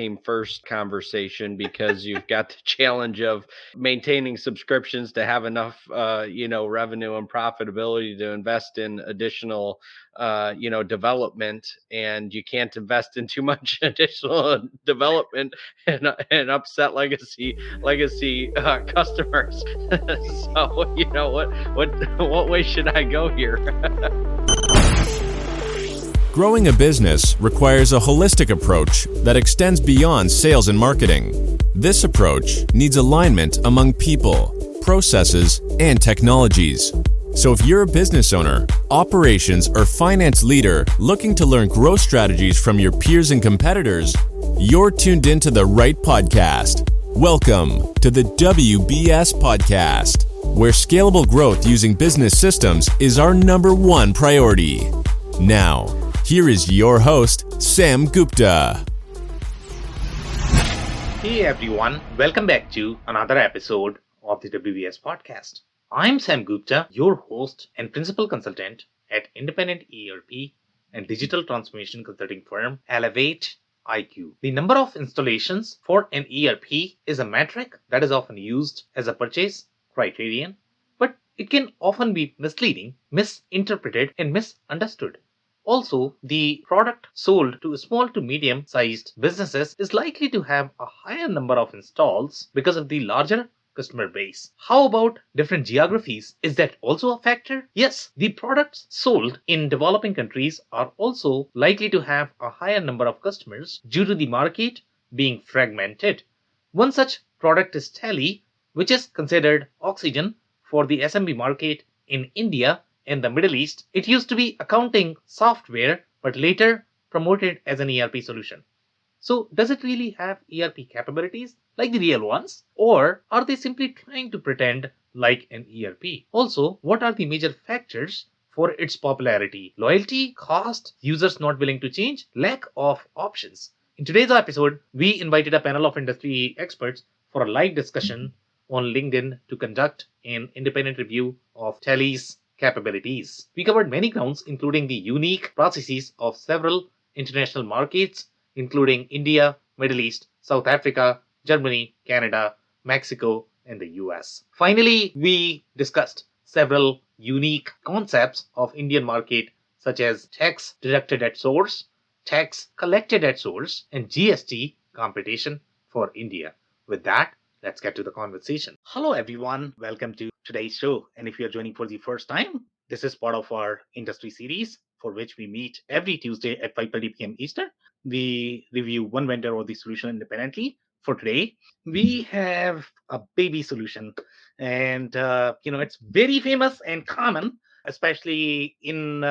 came first conversation, because you've got the challenge of maintaining subscriptions to have enough, revenue and profitability to invest in additional, development, and you can't invest in too much additional development and upset legacy customers. So, what way should I go here? Growing a business requires a holistic approach that extends beyond sales and marketing. This approach needs alignment among people, processes, and technologies. So if you're a business owner, operations, or finance leader looking to learn growth strategies from your peers and competitors, you're tuned into the right podcast. Welcome to the WBS Podcast, where scalable growth using business systems is our number one priority. Now, here is your host, Sam Gupta. Hey everyone, welcome back to another episode of the WBS Podcast. I'm Sam Gupta, your host and principal consultant at independent ERP and digital transformation consulting firm Elevate IQ. The number of installations for an ERP is a metric that is often used as a purchase criterion, but it can often be misleading, misinterpreted, and misunderstood. Also, the product sold to small to medium-sized businesses is likely to have a higher number of installs because of the larger customer base. How about different geographies? Is that also a factor? Yes, the products sold in developing countries are also likely to have a higher number of customers due to the market being fragmented. One such product is Tally, which is considered Oxygen for the SMB market in India and the Middle East. It used to be accounting software, but later promoted as an ERP solution. So does it really have ERP capabilities like the real ones? Or are they simply trying to pretend like an ERP? Also, what are the major factors for its popularity? Loyalty, cost, users not willing to change, lack of options. In today's episode, we invited a panel of industry experts for a live discussion on LinkedIn to conduct an independent review of Tally's capabilities. We covered many grounds, including the unique processes of several international markets, including India, Middle East, South Africa, Germany, Canada, Mexico, and the US. Finally, we discussed several unique concepts of Indian market, such as tax deducted at source, tax collected at source, and GST competition for India. With that, let's get to the conversation. Hello, everyone. Welcome to today's show. And if you're joining for the first time, this is part of our industry series for which we meet every Tuesday at 5:30 p.m. Eastern. We review one vendor or the solution independently. For today, we have a baby solution. And, it's very famous and common, especially in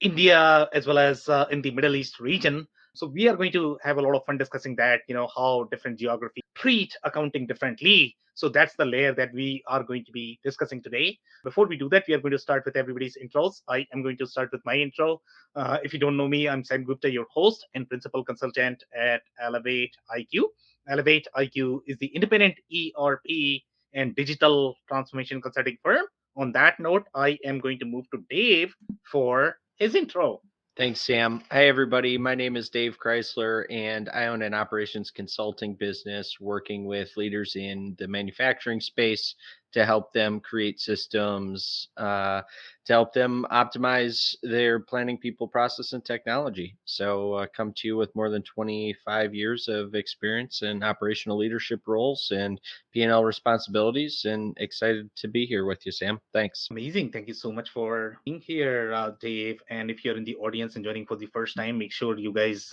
India as well as in the Middle East region. So we are going to have a lot of fun discussing that, how different geographies treat accounting differently. So that's the layer that we are going to be discussing today. Before we do that, we are going to start with everybody's intros. I am going to start with my intro. If you don't know me, I'm Sam Gupta, your host and principal consultant at Elevate IQ. Elevate IQ is the independent ERP and digital transformation consulting firm. On that note, I am going to move to Dave for his intro. Thanks, Sam. Hi, everybody. My name is Dave Chrysler, and I own an operations consulting business working with leaders in the manufacturing space to help them create systems, to help them optimize their planning, people, process, and technology. So come to you with more than 25 years of experience in operational leadership roles and P&L responsibilities, and excited to be here with you, Sam. Thanks. Amazing. Thank you so much for being here, Dave. And if you're in the audience and joining for the first time, make sure you guys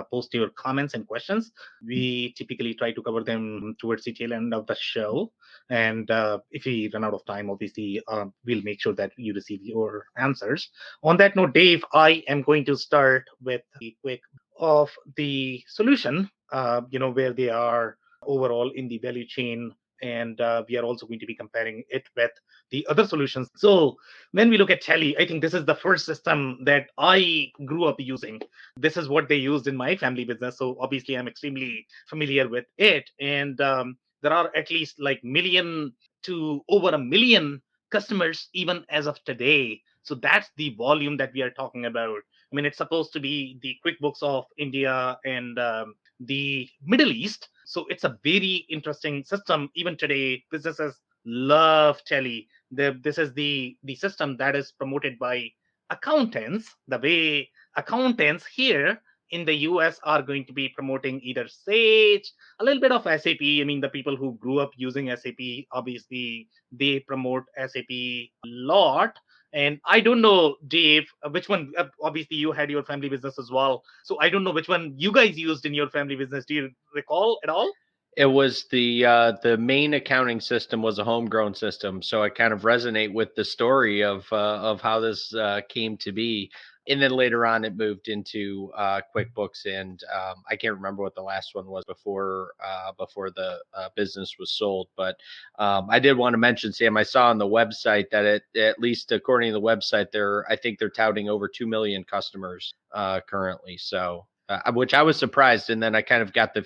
post your comments and questions. We typically try to cover them towards the tail end of the show. And if we run out of time, obviously, we'll make sure that you receive your answers. On that note, Dave, I am going to start with a quick of the solution, where they are overall in the value chain. And we are also going to be comparing it with the other solutions. So when we look at Tally, I think this is the first system that I grew up using. This is what they used in my family business. So obviously, I'm extremely familiar with it. And there are at least like million to over a million customers even as of today. So that's the volume that we are talking about. I mean, it's supposed to be the QuickBooks of India and the Middle East. So it's a very interesting system. Even today, businesses love Tele. This is the system that is promoted by accountants. The way accountants here in the US are going to be promoting either Sage, a little bit of SAP. I mean, the people who grew up using SAP, obviously, they promote SAP a lot. And I don't know, Dave, which one. Obviously, you had your family business as well. So I don't know which one you guys used in your family business. Do you recall at all? It was the main accounting system was a homegrown system, so I kind of resonate with the story of how this came to be. And then later on, it moved into QuickBooks, and I can't remember what the last one was before the business was sold. But I did want to mention, Sam, I saw on the website that at least according to the website, I think they're touting over 2 million customers currently. So, which I was surprised, and then I kind of got the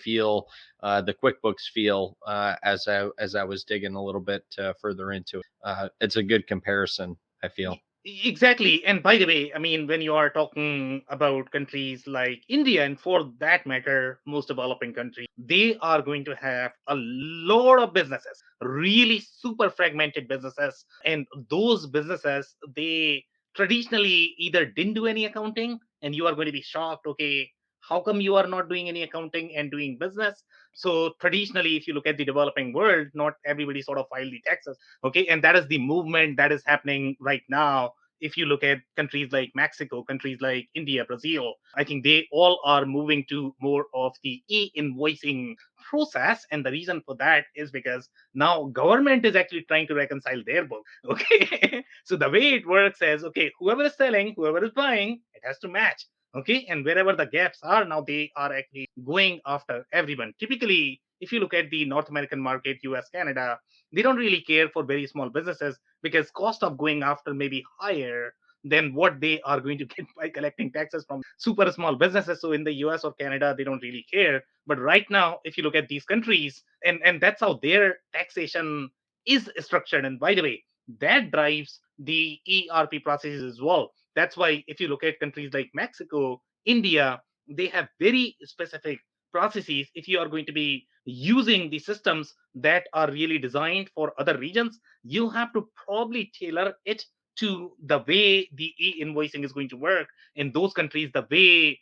QuickBooks feel as I was digging a little bit further into it. It's a good comparison, I feel. Exactly. And by the way, I mean, when you are talking about countries like India, and for that matter, most developing countries, they are going to have a lot of businesses, really super fragmented businesses. And those businesses, they traditionally either didn't do any accounting, and you are going to be shocked, okay, how come you are not doing any accounting and doing business? So traditionally, if you look at the developing world, not everybody sort of filed the taxes. Okay, and that is the movement that is happening right now. If you look at countries like Mexico, countries like India, Brazil, I think they all are moving to more of the e-invoicing process. And the reason for that is because now government is actually trying to reconcile their book. Okay. So the way it works is, okay, whoever is selling, whoever is buying, it has to match. Okay, and wherever the gaps are, now they are actually going after everyone. Typically, if you look at the North American market, US, Canada, they don't really care for very small businesses because cost of going after may be higher than what they are going to get by collecting taxes from super small businesses. So in the US or Canada, they don't really care. But right now, if you look at these countries, and that's how their taxation is structured. And by the way, that drives the ERP processes as well. That's why if you look at countries like Mexico, India, they have very specific processes. If you are going to be using the systems that are really designed for other regions, you have to probably tailor it to the way the e-invoicing is going to work in those countries, the way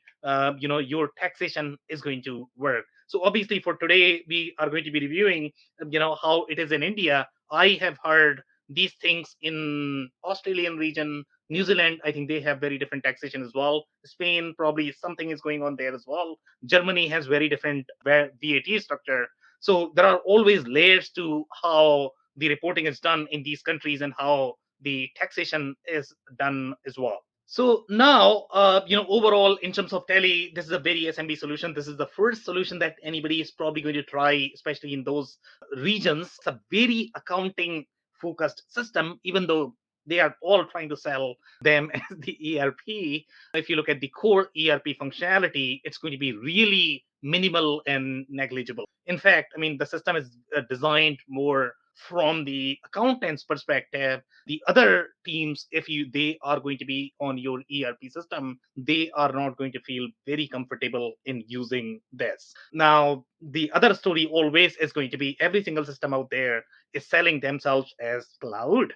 your taxation is going to work. So obviously for today we are going to be reviewing how it is in India. I have heard these things in Australian region, New Zealand, I think they have very different taxation as well. Spain, probably something is going on there as well. Germany has very different VAT structure. So there are always layers to how the reporting is done in these countries and how the taxation is done as well. So now, overall, in terms of Tele, this is a very SMB solution. This is the first solution that anybody is probably going to try, especially in those regions. It's a very accounting focused system, even though they are all trying to sell them as the ERP. If you look at the core ERP functionality, it's going to be really minimal and negligible. In fact, I mean, the system is designed more from the accountant's perspective. The other teams, if they are going to be on your ERP system, they are not going to feel very comfortable in using this. Now, the other story always is going to be every single system out there is selling themselves as cloud.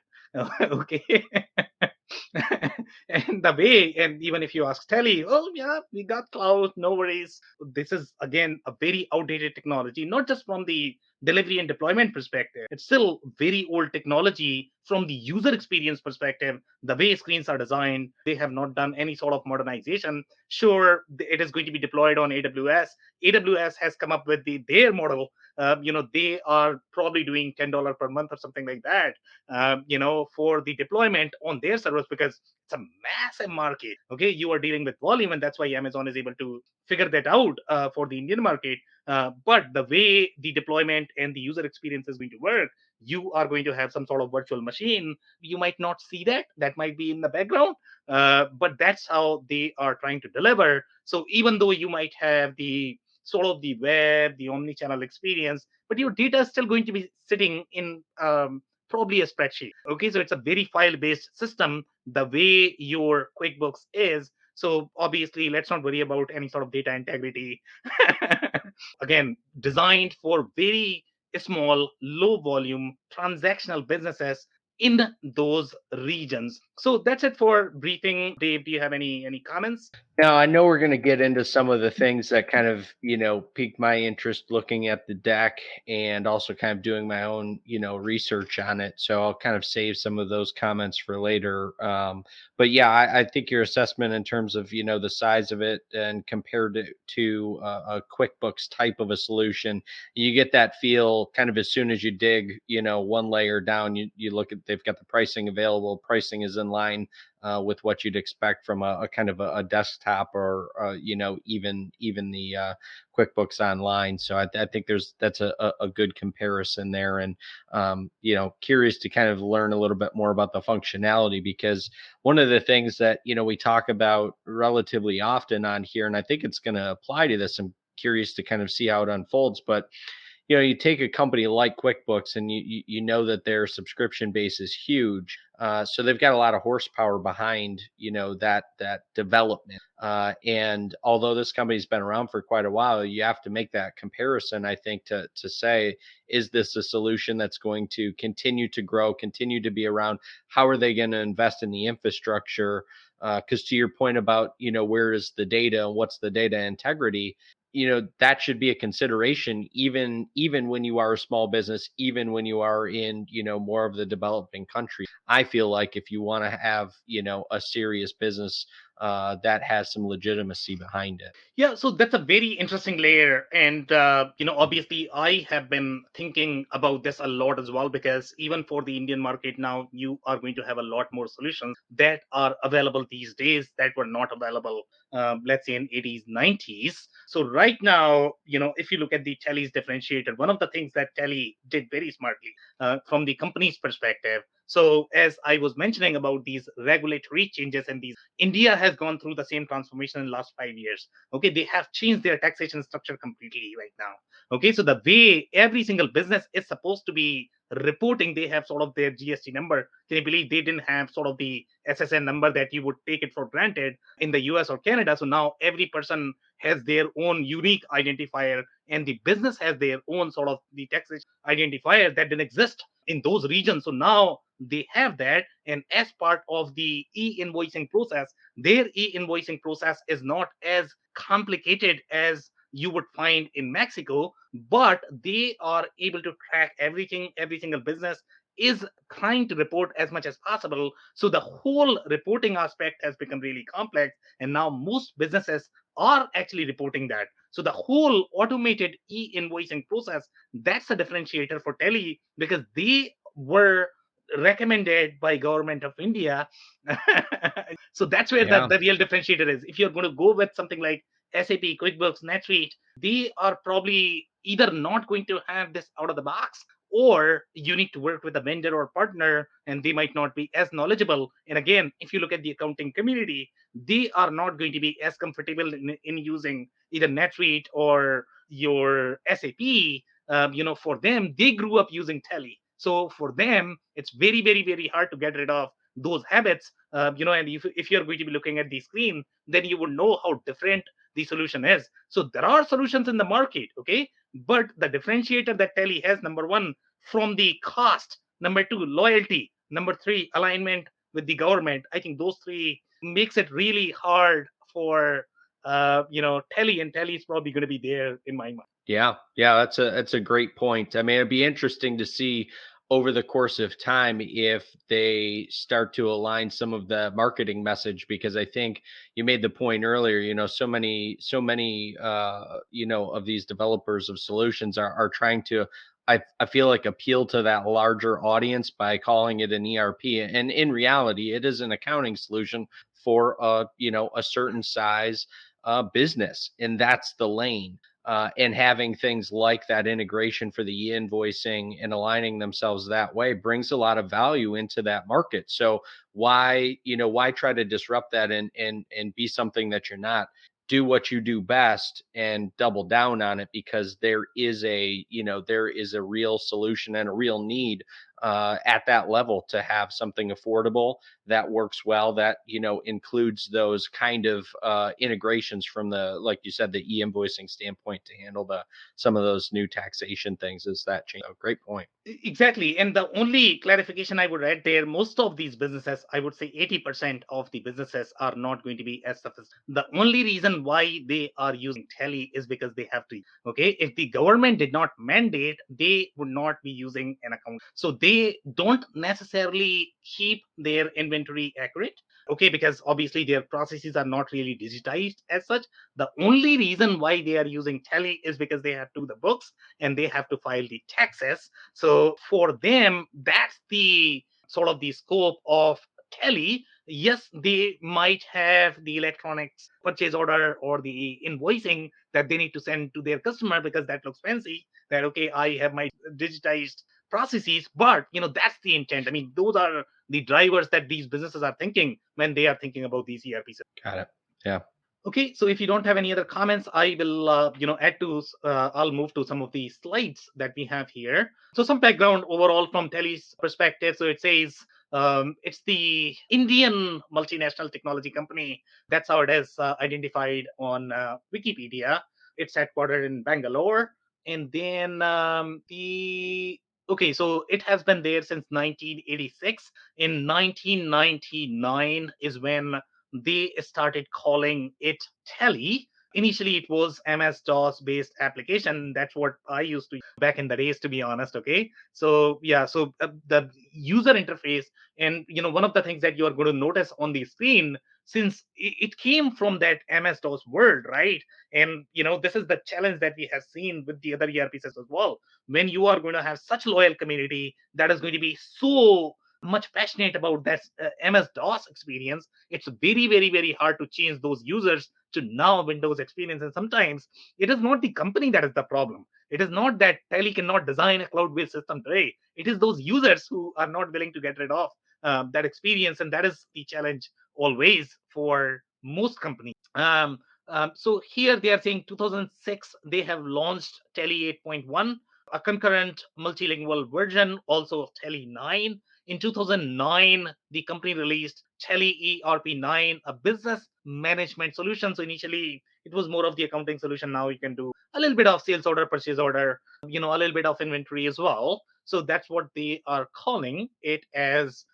Okay. And the way, and even if you ask Telly, oh yeah, we got cloud, no worries. This is again a very outdated technology, not just from the delivery and deployment perspective. It's still very old technology from the user experience perspective. The way screens are designed, they have not done any sort of modernization. Sure, it is going to be deployed on AWS. AWS has come up with their model. They are probably doing $10 per month or something like that, for the deployment on their servers, because it's a massive market. Okay, you are dealing with volume, and that's why Amazon is able to figure that out for the Indian market. But the way the deployment and the user experience is going to work, you are going to have some sort of virtual machine. You might not see that; that might be in the background, but that's how they are trying to deliver. So even though you might have the sort of the web, the omni-channel experience, but your data is still going to be sitting in probably a spreadsheet. Okay, so it's a very file-based system, the way your QuickBooks is. So obviously, let's not worry about any sort of data integrity. Again, designed for very small, low volume transactional businesses in those regions. So that's it for briefing. Dave, do you have any comments? Now, I know we're going to get into some of the things that kind of, piqued my interest looking at the deck and also kind of doing my own, research on it. So I'll kind of save some of those comments for later. But yeah, I think your assessment in terms of, the size of it and compared to a QuickBooks type of a solution, you get that feel kind of as soon as you dig, one layer down, you look at, they've got the pricing available. Pricing is in line with what you'd expect from a kind of a desktop or even the QuickBooks Online. So I think that's a good comparison there, and curious to kind of learn a little bit more about the functionality, because one of the things that we talk about relatively often on here, and I think it's going to apply to this. I'm curious to kind of see how it unfolds, but you take a company like QuickBooks and you know that their subscription base is huge. So they've got a lot of horsepower behind, that development. And although this company's been around for quite a while, you have to make that comparison, I think, to say, is this a solution that's going to continue to grow, continue to be around? How are they going to invest in the infrastructure? Because to your point about, where is the data and what's the data integrity, that should be a consideration, even when you are a small business, even when you are in more of the developing country. I feel like if you want to have a serious business that has some legitimacy behind it. Yeah, so that's a very interesting layer. And, obviously, I have been thinking about this a lot as well, because even for the Indian market now, you are going to have a lot more solutions that are available these days that were not available, let's say, in 80s, 90s. So right now, if you look at the Telly's differentiator, one of the things that Telly did very smartly from the company's perspective. So as I was mentioning about these regulatory changes and these, India has gone through the same transformation in the last 5 years. Okay, they have changed their taxation structure completely right now. Okay, so the way every single business is supposed to be reporting, they have sort of their GST number. Can you believe they didn't have sort of the SSN number that you would take it for granted in the US or Canada? So now every person has their own unique identifier, and the business has their own sort of the taxation identifier that didn't exist in those regions. So now they have that, and as part of the e-invoicing process, their e-invoicing process is not as complicated as you would find in Mexico, but they are able to track everything. Every single business is trying to report as much as possible. So the whole reporting aspect has become really complex. And now most businesses are actually reporting that. So the whole automated e-invoicing process, that's a differentiator for Tele, because they were recommended by government of India. So that's where Yeah. the real differentiator is. If you're going to go with something like SAP, QuickBooks, NetSuite, they are probably either not going to have this out of the box, or you need to work with a vendor or partner and they might not be as knowledgeable. And again, if you look at the accounting community, they are not going to be as comfortable in using either NetSuite or your SAP. For them, they grew up using Tele. So for them, it's very, very, very hard to get rid of those habits. And if you're going to be looking at the screen, then you would know how different the solution is. So there are solutions in the market, okay? But the differentiator that Tele has, number one, from the cost, number two, loyalty, number three, alignment with the government. I think those three makes it really hard for Tele, and Tele is probably going to be there in my mind. Yeah, yeah, that's a great point. I mean, it'd be interesting to see over the course of time if they start to align some of the marketing message, because I think you made the point earlier, so many of these developers of solutions are trying to, I feel like, appeal to that larger audience by calling it an ERP. And in reality, it is an accounting solution for a certain size business, and that's the lane. And having things like that integration for the e-invoicing and aligning themselves that way brings a lot of value into that market. So why try to disrupt that and be something that you're not? Do what you do best and double down on it, because there is a real solution and a real need at that level to have something affordable that works well, that includes those kind of integrations from the, like you said, the e-invoicing standpoint to handle the some of those new taxation things. Is that change? Oh, great point. Exactly. And the only clarification I would add there, most of these businesses, I would say 80% of the businesses are not going to be as sophisticated. The only reason why they are using tele is because they have to. Okay. If the government did not mandate, they would not be using an account. So they don't necessarily keep their inventory accurate. Okay, because obviously their processes are not really digitized as such. The only reason why they are using tele is because they have to do the books and they have to file the taxes. So for them, that's the sort of the scope of tele. Yes, they might have the electronics purchase order or the invoicing that they need to send to their customer because that looks fancy. That okay, I have my digitized processes, but that's the intent. I mean, those are the drivers that these businesses are thinking when they are thinking about these ERP systems. Got it. Yeah. Okay, so if you don't have any other comments, I will, add to. I'll move to some of the slides that we have here. So some background overall from Tele's perspective. So it says it's the Indian multinational technology company. That's how it is identified on Wikipedia. It's headquartered in Bangalore, and then the okay, so it has been there since 1986. In 1999 is when they started calling it Tele. Initially, it was MS-DOS based application. That's what I used to use back in the days, to be honest. Okay, so yeah, so the user interface, and one of the things that you are going to notice on the screen, since it came from that MS-DOS world, right? And this is the challenge that we have seen with the other ERP systems as well. When you are going to have such loyal community that is going to be so much passionate about that MS-DOS experience, it's very, very, very hard to change those users to now Windows experience. And sometimes it is not the company that is the problem. It is not that Tele cannot design a cloud-based system today. It is those users who are not willing to get rid of that experience, and that is the challenge always for most companies. So here they are saying 2006 they have launched Tele 8.1, a concurrent multilingual version, also of Tele 9. In 2009, the company released Tele ERP 9, a business management solution. So initially, it was more of the accounting solution. Now you can do a little bit of sales order, purchase order, a little bit of inventory as well. So that's what they are calling it as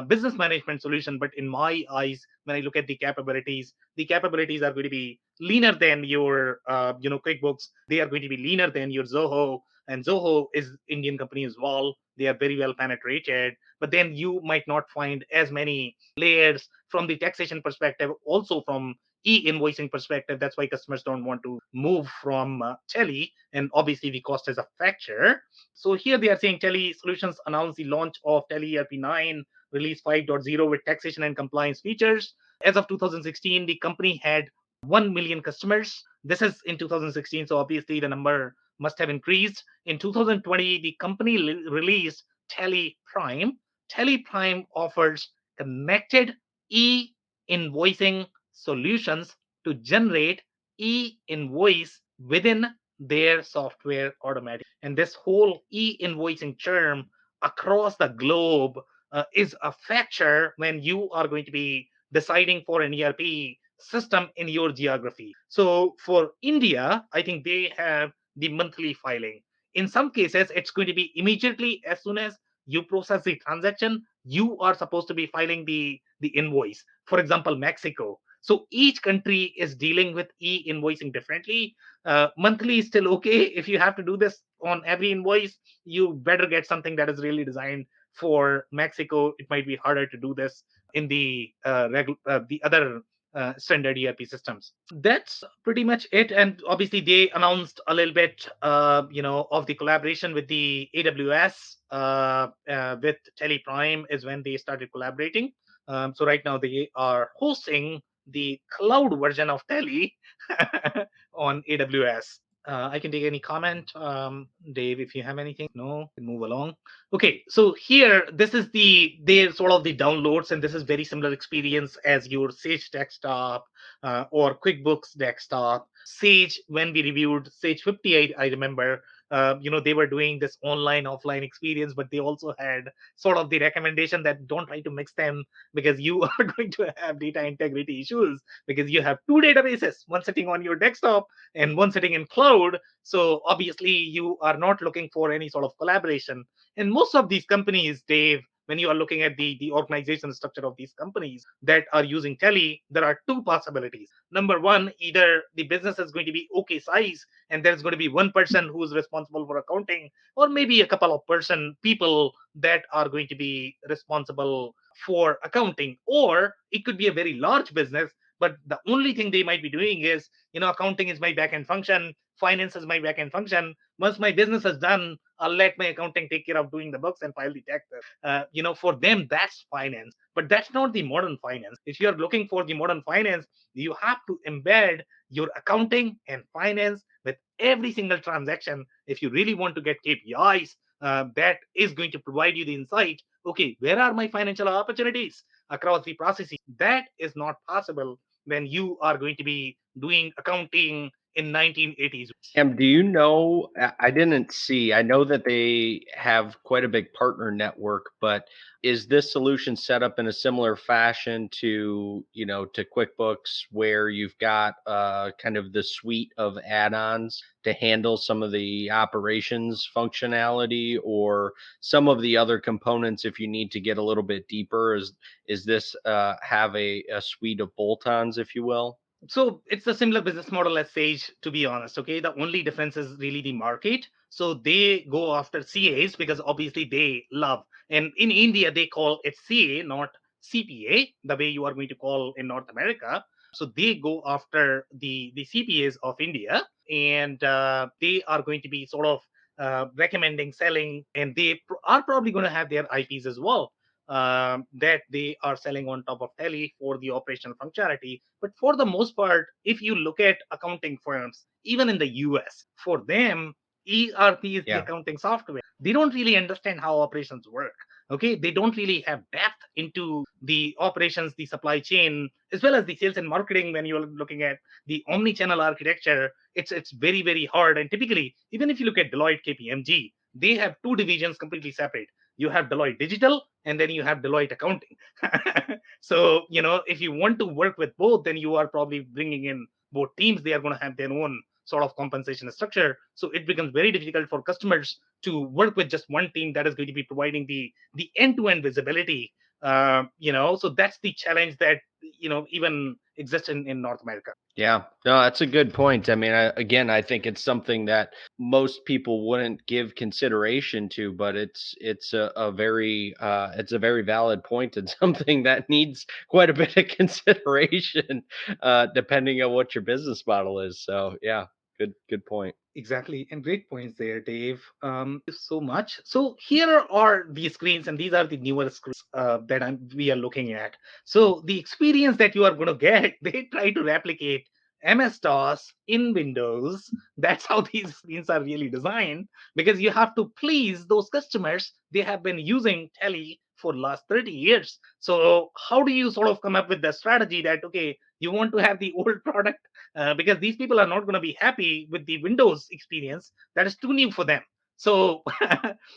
business management solution. But in my eyes, when I look at the capabilities are going to be leaner than your QuickBooks. They are going to be leaner than your Zoho, and Zoho is Indian company as well. They are very well penetrated, but then you might not find as many layers from the taxation perspective, also from e-invoicing perspective. That's why customers don't want to move from Tele, and obviously the cost is a factor. So here they are saying Tele Solutions announced the launch of Tele ERP 9 release 5.0 with taxation and compliance features. As of 2016, the company had 1 million customers. This is in 2016, so obviously the number must have increased. In 2020, the company released Tele Prime. Tele Prime offers connected e-invoicing solutions to generate e-invoice within their software automatically. And this whole e-invoicing term across the globe is a factor when you are going to be deciding for an ERP system in your geography. So for India, I think they have the monthly filing. In some cases, it's going to be immediately as soon as you process the transaction, you are supposed to be filing the invoice. For example, Mexico. So each country is dealing with e-invoicing differently. Monthly is still okay. If you have to do this on every invoice, you better get something that is really designed for Mexico. It might be harder to do this in the other standard ERP systems. That's pretty much it. And obviously, they announced a little bit, of the collaboration with the AWS with Teleprime is when they started collaborating. So right now they are hosting the cloud version of Tele on AWS. I can take any comment, Dave, if you have anything. No, move along. Okay, so here this is their sort of the downloads, and this is very similar experience as your Sage desktop or QuickBooks desktop. Sage, when we reviewed Sage 50, I remember, they were doing this online offline experience, but they also had sort of the recommendation that don't try to mix them, because you are going to have data integrity issues, because you have two databases, one sitting on your desktop and one sitting in cloud. So obviously you are not looking for any sort of collaboration. And most of these companies, Dave, when you are looking at the organization structure of these companies that are using tele, there are two possibilities. Number one, either the business is going to be okay size and there's going to be one person who is responsible for accounting, or maybe a couple of people that are going to be responsible for accounting. Or it could be a very large business, but the only thing they might be doing is, accounting is my back end function, finance is my back end function. Once my business is done, I'll let my accounting take care of doing the books and file the taxes. For them, that's finance. But that's not the modern finance. If you're looking for the modern finance, you have to embed your accounting and finance with every single transaction. If you really want to get KPIs, that is going to provide you the insight. Okay, where are my financial opportunities across the processes? That is not possible when you are going to be doing accounting in 1980s. Sam, do you know? I didn't see. I know that they have quite a big partner network, but is this solution set up in a similar fashion to, to QuickBooks, where you've got kind of the suite of add-ons to handle some of the operations functionality, or some of the other components if you need to get a little bit deeper? Is this have a suite of bolt-ons, if you will? So it's a similar business model as Sage, to be honest. Okay, the only difference is really the market. So they go after CAs because obviously they love, and in India they call it CA, not CPA, the way you are going to call in North America. So they go after the CPAs of India, and they are going to be sort of recommending selling, and they are probably going to have their IPs as well, that they are selling on top of tele for the operational functionality. But for the most part, if you look at accounting firms, even in the US, for them, ERP is the Yeah. accounting software. They don't really understand how operations work. Okay, they don't really have depth into the operations, the supply chain, as well as the sales and marketing. When you're looking at the omni-channel architecture, it's very very hard. And typically, even if you look at Deloitte, KPMG, they have two divisions completely separate. You have Deloitte Digital, and then you have Deloitte Accounting. So, if you want to work with both, then you are probably bringing in both teams. They are going to have their own sort of compensation structure. So it becomes very difficult for customers to work with just one team that is going to be providing the end-to-end visibility. So that's the challenge that even exists in North America. Yeah, no, that's a good point. I mean, again, I think it's something that most people wouldn't give consideration to, but it's a very valid point, and something that needs quite a bit of consideration, depending on what your business model is. So, yeah, good point. Exactly. And great points there, Dave. So much. So here are the screens, and these are the newer screens that we are looking at. So the experience that you are going to get, they try to replicate MS-DOS in Windows. That's how these screens are really designed, because you have to please those customers. They have been using Tele for last 30 years. So how do you sort of come up with the strategy that, okay, you want to have the old product, because these people are not going to be happy with the Windows experience that is too new for them. So,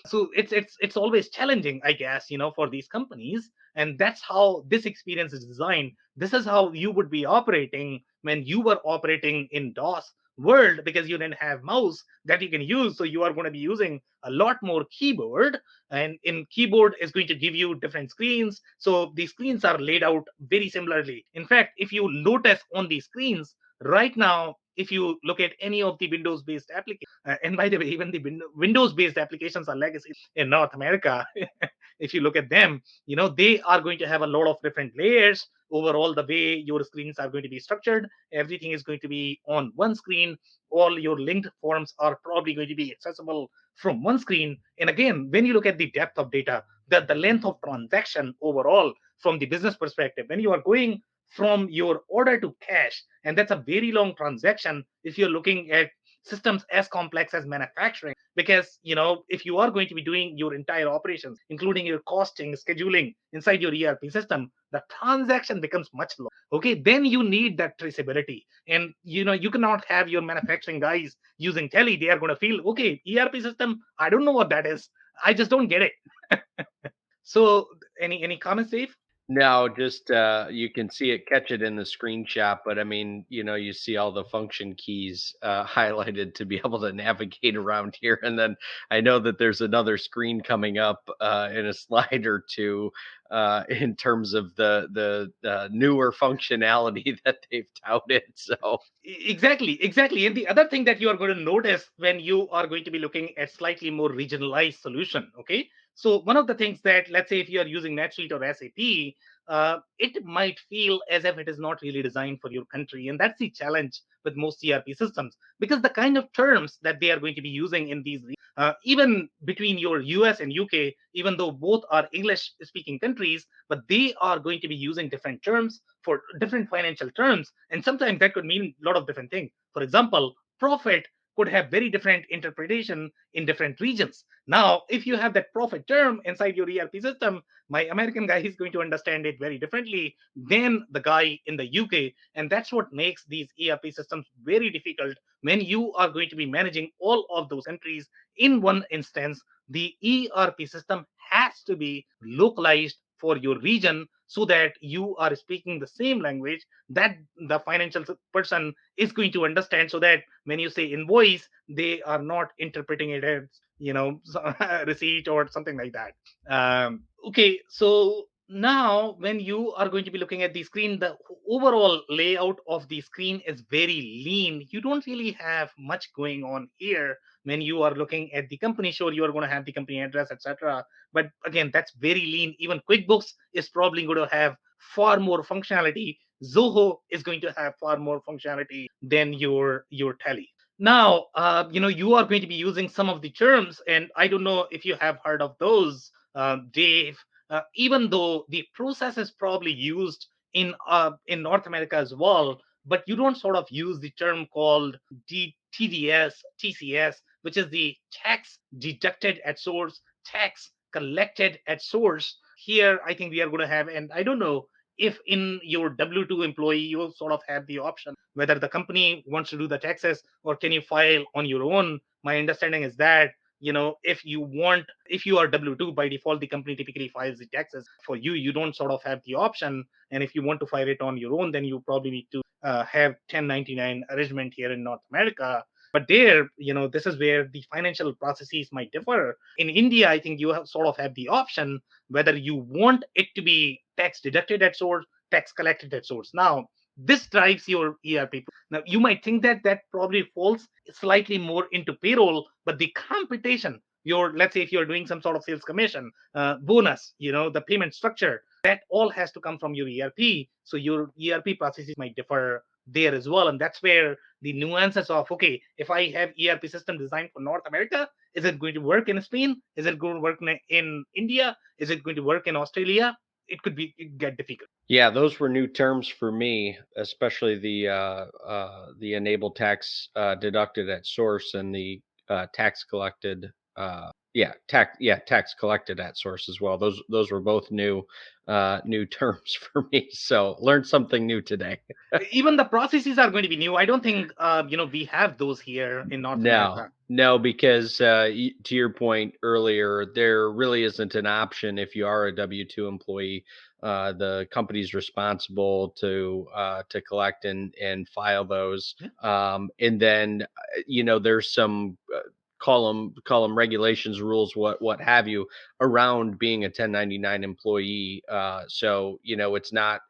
so it's always challenging, I guess, for these companies, and that's how this experience is designed. This is how you would be operating when you were operating in DOS world, because you didn't have mouse that you can use. So you are going to be using a lot more keyboard, and in keyboard is going to give you different screens. So the screens are laid out very similarly. In fact, if you notice on the screens right now, if you look at any of the Windows based applications, and by the way, even the Windows based applications are legacy in North America. If you look at them, they are going to have a lot of different layers. Overall, the way your screens are going to be structured, everything is going to be on one screen. All your linked forms are probably going to be accessible from one screen. And again, when you look at the depth of data, the length of transaction overall from the business perspective, when you are going from your order to cash, and that's a very long transaction. If you're looking at systems as complex as manufacturing, because if you are going to be doing your entire operations, including your costing, scheduling inside your ERP system, the transaction becomes much lower. Okay, then you need that traceability, and you cannot have your manufacturing guys using tele. They are going to feel, okay, ERP system, I don't know what that is, I just don't get it. So any comments, Dave? No, just you can see it, catch it in the screenshot, but I mean, you see all the function keys highlighted to be able to navigate around here. And then I know that there's another screen coming up in a slide or two in terms of the newer functionality that they've touted. So Exactly. And the other thing that you are going to notice when you are going to be looking at slightly more regionalized solution, okay? So one of the things that, let's say, if you are using NetSuite or SAP, it might feel as if it is not really designed for your country, and that's the challenge with most ERP systems, because the kind of terms that they are going to be using in these, even between your US and UK, even though both are English-speaking countries, but they are going to be using different terms for different financial terms, and sometimes that could mean a lot of different things. For example, profit could have very different interpretation in different regions. Now, if you have that profit term inside your ERP system, my American guy is going to understand it very differently than the guy in the UK, and that's what makes these ERP systems very difficult when you are going to be managing all of those countries in one instance. The ERP system has to be localized for your region so that you are speaking the same language that the financial person is going to understand, so that when you say invoice, they are not interpreting it as receipt or something like that. Okay, so now when you are going to be looking at the screen, the overall layout of the screen is very lean. You don't really have much going on here. When you are looking at the company, sure, you are going to have the company address, etc., but again, that's very lean. Even QuickBooks is probably going to have far more functionality. Zoho is going to have far more functionality than your tele. Now, you are going to be using some of the terms, and I don't know if you have heard of those, Dave. Even though the process is probably used in North America as well, but you don't sort of use the term called TDS, TCS, which is the tax deducted at source, tax collected at source. Here, I think we are going to have, and I don't know if in your W-2 employee, you sort of have the option whether the company wants to do the taxes or can you file on your own. My understanding is that, if you are W-2, by default, the company typically files the taxes for you. You don't sort of have the option. And if you want to file it on your own, then you probably need to have 1099 arrangement here in North America. But there, this is where the financial processes might differ. In India, I think you sort of have the option whether you want it to be tax deducted at source, tax collected at source. Now, this drives your ERP. Now, you might think that that probably falls slightly more into payroll, but the computation, let's say if you're doing some sort of sales commission, bonus, the payment structure, that all has to come from your ERP. So your ERP processes might differ there as well. And that's where the nuances of, okay, if I have ERP system designed for North America, is it going to work in Spain? Is it going to work in India? Is it going to work in Australia? It get difficult. yeah, those were new terms for me, especially the enable tax deducted at source and the tax collected. Tax collected at source as well. Those were both new terms for me. So learned something new today. Even the processes are going to be new. I don't think we have those here in North No, America. no, because to your point earlier, there really isn't an option if you are a W-2 employee. The company's responsible to collect and file those, Yeah. and then there's some call them regulations, rules, what have you, around being a 1099 employee. So it's not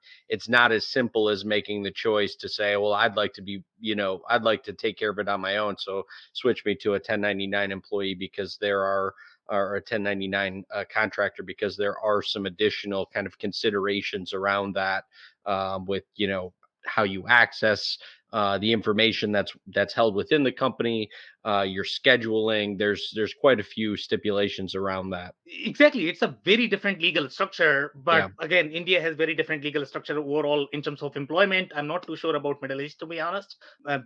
as simple as making the choice to say, well, I'd like to take care of it on my own, so switch me to a 1099 employee because there are or a 1099 contractor, because there are some additional kind of considerations around that, with how you access the information that's held within the company, your scheduling. There's quite a few stipulations around that. Exactly, it's a very different legal structure. Yeah. But again, India has very different legal structure overall in terms of employment. I'm not too sure about Middle East, to be honest.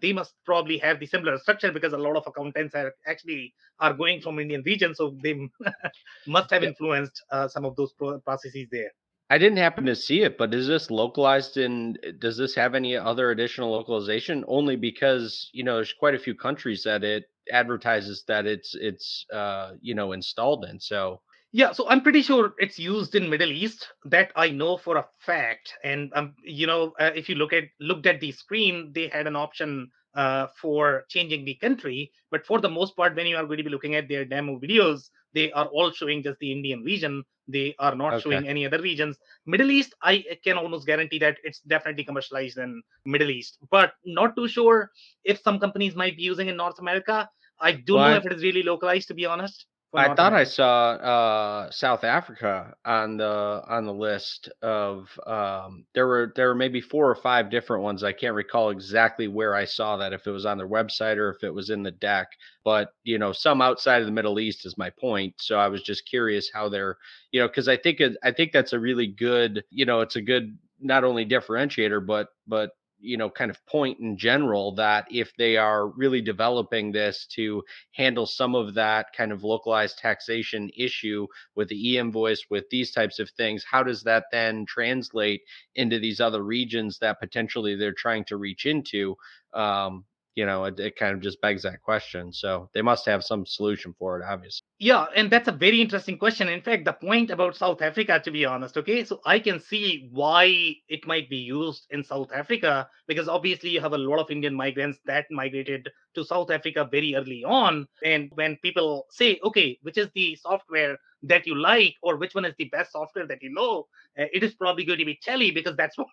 They must probably have the similar structure because a lot of accountants are actually are going from Indian region, so they must have influenced some of those processes there. I didn't happen to see it, but is this localized in does this have any other additional localization? Only because, there's quite a few countries that it advertises that it's installed in. So, Yeah, so I'm pretty sure it's used in Middle East. That I know for a fact. And if you looked at the screen, they had an option for changing the country. But for the most part, when you are going to be looking at their demo videos, they are all showing just the Indian region. They are not okay. showing any other regions. Middle East, I can almost guarantee that it's definitely commercialized in Middle East. But not too sure if some companies might be using in North America. I don't Well, know if it is really localized, to be honest, for I North thought I America. saw South Africa on the list of there were maybe four or five different ones. I can't recall exactly where I saw that, if it was on their website or if it was in the deck. But some outside of the Middle East is my point. So I was just curious how they're, because I think that's a really good, it's a good not only differentiator but kind of point in general, that if they are really developing this to handle some of that kind of localized taxation issue with the e-invoice, with these types of things, how does that then translate into these other regions that potentially they're trying to reach into? It kind of just begs that question. So they must have some solution for it, obviously. Yeah, and that's a very interesting question. In fact, the point about South Africa, to be honest, okay, so I can see why it might be used in South Africa because obviously you have a lot of Indian migrants that migrated to South Africa very early on. And when people say, okay, which is the software that you like, or which one is the best software that you know, it is probably going to be Telly because that's what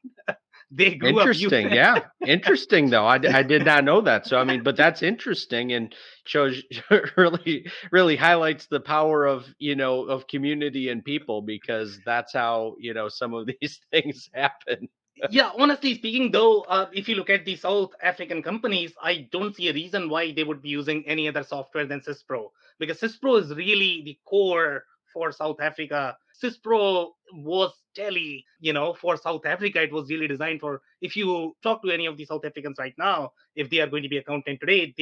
they grew up Interesting. using. Yeah. Interesting, though. I did not know that. So, I mean, but that's interesting and shows really, really highlights the power of community and people, because that's how, some of these things happen. Yeah, honestly speaking, though, if you look at the South African companies, I don't see a reason why they would be using any other software than Syspro, because Syspro is really the core for South Africa. Syspro was Tele, for South Africa. It was really designed for. If you talk to any of the South Africans right now, if they are going to be accountant today,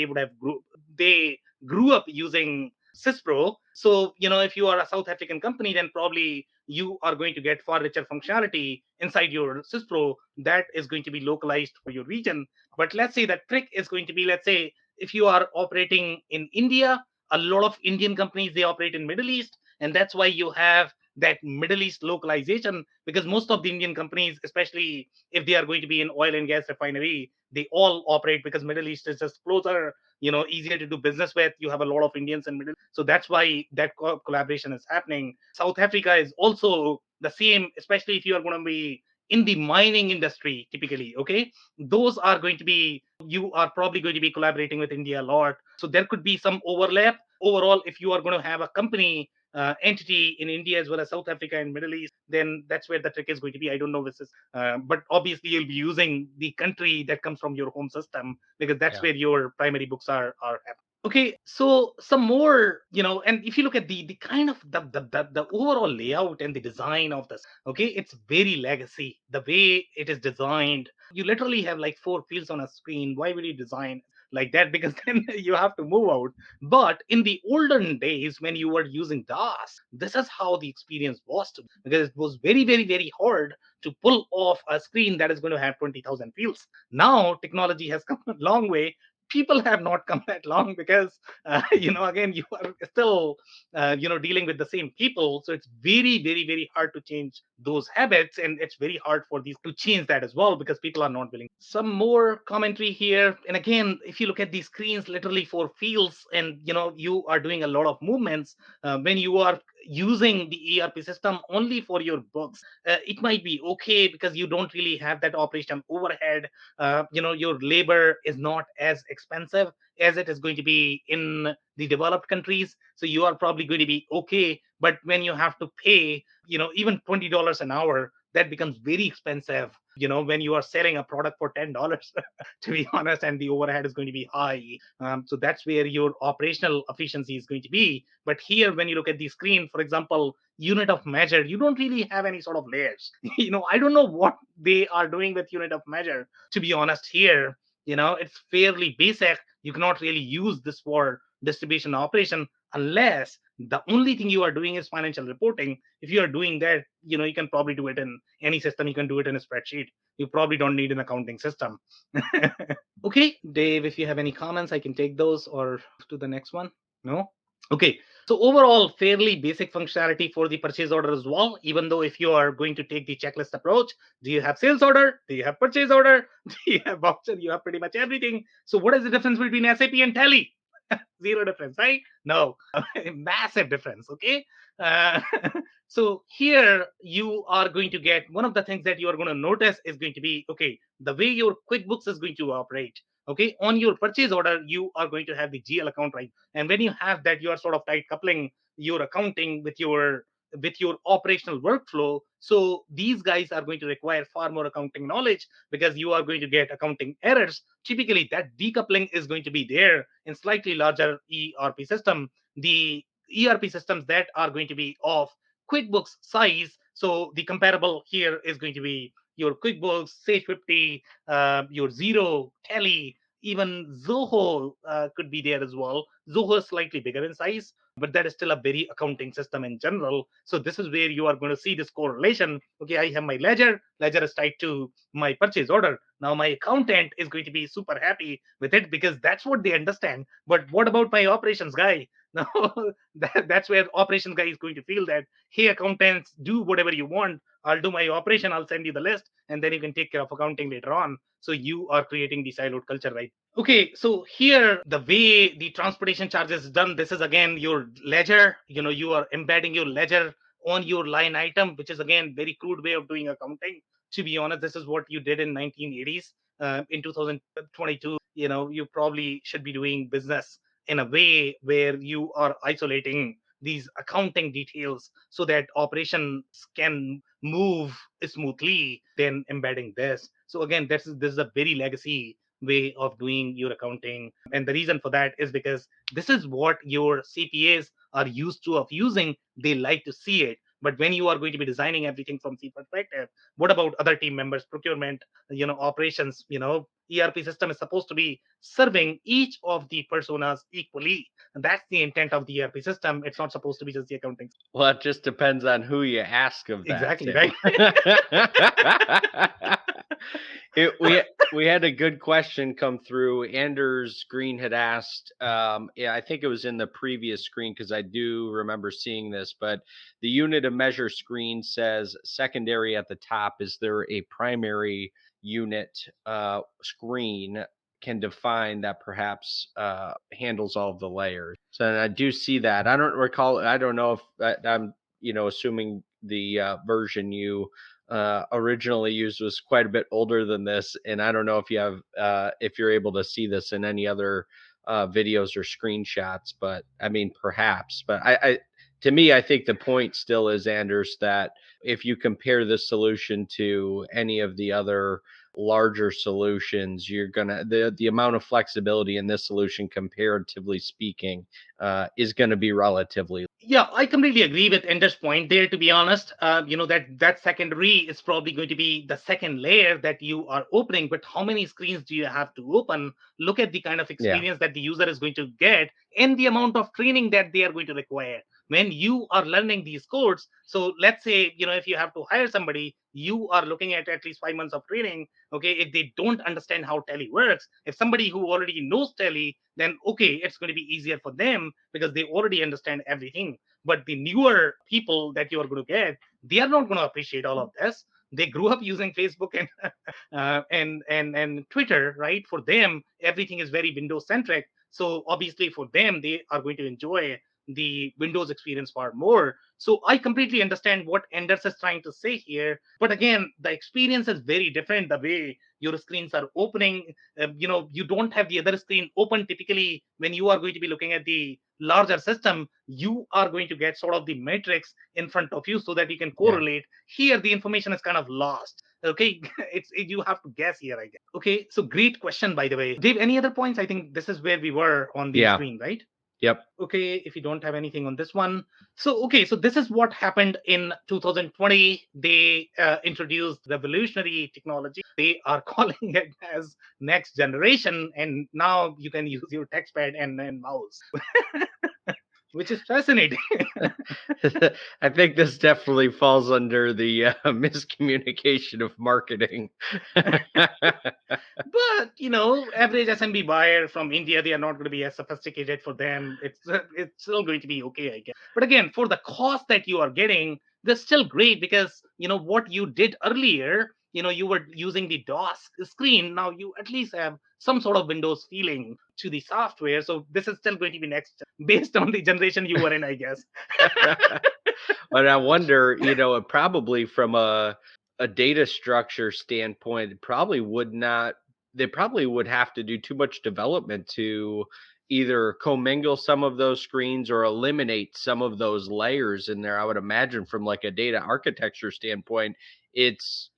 they grew up using Syspro. So, if you are a South African company, then probably you are going to get far richer functionality inside your Syspro that is going to be localized for your region. But let's say the trick is going to be, let's say, if you are operating in India, a lot of Indian companies they operate in Middle East, and that's why you have that Middle East localization because most of the Indian companies, especially if they are going to be in oil and gas refinery, they all operate because Middle East is just closer, easier to do business with. You have a lot of Indians in Middle, so that's why that collaboration is happening. South Africa is also the same, especially if you are going to be in the mining industry typically. Okay, those are going to be, you are probably going to be collaborating with India a lot, so there could be some overlap. Overall, if you are going to have a company entity in India as well as South Africa and Middle East, then that's where the trick is going to be. I don't know this is, but obviously you'll be using the country that comes from your home system because that's Yeah. where your primary books are happening. Okay, so some more, and if you look at the kind of the overall layout and the design of this, okay, it's very legacy. The way it is designed, you literally have like four fields on a screen. Why would you design like that? Because then you have to move out. But in the olden days, when you were using DOS, this is how the experience was to, because it was very, very, very hard to pull off a screen that is going to have 20,000 fields. Now technology has come a long way. People have not come that long because again, you are still dealing with the same people, so it's very, very, very hard to change those habits, and it's very hard for these to change that as well because people are not willing. Some more commentary here, and again, if you look at these screens, literally for fields, and you are doing a lot of movements when you are using the ERP system only for your books, it might be okay because you don't really have that operation overhead. Your labor is not as expensive as it is going to be in the developed countries, so you are probably going to be okay. But when you have to pay even $20 an hour, that becomes very expensive, when you are selling a product for $10, to be honest, and the overhead is going to be high. So that's where your operational efficiency is going to be. But here, when you look at the screen, for example, unit of measure, you don't really have any sort of layers. I don't know what they are doing with unit of measure, to be honest. Here, it's fairly basic. You cannot really use this for distribution operation unless the only thing you are doing is financial reporting. If you are doing that, you can probably do it in any system. You can do it in a spreadsheet. You probably don't need an accounting system. Okay, Dave, if you have any comments, I can take those or to the next one. No? Okay, so overall, fairly basic functionality for the purchase order as well, even though if you are going to take the checklist approach, do you have sales order? Do you have purchase order? Do you have voucher? You have pretty much everything. So what is the difference between SAP and Tally? Zero difference, right? No, massive difference. Okay. Uh, so here you are going to get one of the things that you are going to notice is going to be, okay, the way your QuickBooks is going to operate. Okay, on your purchase order, you are going to have the GL account, right? And when you have that, you are sort of tight coupling your accounting with your operational workflow. So these guys are going to require far more accounting knowledge because you are going to get accounting errors. Typically, that decoupling is going to be there in slightly larger ERP system. The ERP systems that are going to be of QuickBooks size. So the comparable here is going to be your QuickBooks, Sage 50, your Zero, Tally, even Zoho could be there as well. Zoho is slightly bigger in size, but that is still a very accounting system in general. So this is where you are going to see this correlation. Okay, I have my ledger. Ledger is tied to my purchase order. Now my accountant is going to be super happy with it because that's what they understand. But what about my operations guy? Now that's where operations guy is going to feel that, hey, accountants, do whatever you want. I'll do my operation. I'll send you the list, and then you can take care of accounting later on. So you are creating the siloed culture, right? Okay, so here the way the transportation charges is done, this is again your ledger. You are embedding your ledger on your line item, which is again very crude way of doing accounting. To be honest, this is what you did in 1980s. In 2022, you probably should be doing business in a way where you are isolating these accounting details so that operations can move smoothly, then embedding this. So again, this is a very legacy way of doing your accounting. And the reason for that is because this is what your CPAs are used to of using. They like to see it. But when you are going to be designing everything from C perspective, what about other team members, procurement, operations, ERP system is supposed to be serving each of the personas equally. And that's the intent of the ERP system. It's not supposed to be just the accounting. Well, it just depends on who you ask of that. Exactly, right? We had a good question come through. Anders Green had asked, I think it was in the previous screen because I do remember seeing this, but the unit of measure screen says secondary at the top. Is there a primary unit screen can define that perhaps handles all of the layers? So I do see that. I don't recall. I don't know if I'm, assuming the version you originally used was quite a bit older than this, and I don't know if you have if you're able to see this in any other videos or screenshots, but I mean perhaps. But I to me, I think the point still is, Anders, that if you compare this solution to any of the other larger solutions, you're gonna the amount of flexibility in this solution, comparatively speaking, is going to be relatively. Yeah, I completely agree with Ender's point there, to be honest. That secondary is probably going to be the second layer that you are opening, but how many screens do you have to open? Look at the kind of experience that the user is going to get and the amount of training that they are going to require when you are learning these codes. So let's say, if you have to hire somebody, you are looking at least 5 months of training. Okay, if they don't understand how Tally works, if somebody who already knows Tally, then okay, it's going to be easier for them because they already understand everything. But the newer people that you are going to get, they are not going to appreciate all of this. They grew up using Facebook and and Twitter, right? For them, everything is very Windows centric. So obviously, for them, they are going to enjoy the Windows experience far more. So I completely understand what Anders is trying to say here. But again, the experience is very different. The way your screens are opening, you don't have the other screen open typically when you are going to be looking at the larger system. You are going to get sort of the matrix in front of you so that you can Yeah. correlate. Here, the information is kind of lost. Okay, you have to guess here, I guess. Okay, so great question, by the way. Dave, any other points? I think this is where we were on the Yeah. screen, right? Yep. Okay, if you don't have anything on this one. So this is what happened in 2020. They introduced revolutionary technology. They are calling it as next generation, and now you can use your textpad and mouse, which is fascinating. I think this definitely falls under the miscommunication of marketing. But average SMB buyer from India, they are not going to be as sophisticated. For them, it's still going to be okay, I guess. But again, for the cost that you are getting, they're still great, because what you did earlier, you were using the DOS screen. Now you at least have some sort of Windows feeling to the software. So this is still going to be next based on the generation you were in, I guess. But I wonder, probably from a data structure standpoint, they probably would have to do too much development to either commingle some of those screens or eliminate some of those layers in there. I would imagine from like a data architecture standpoint, it's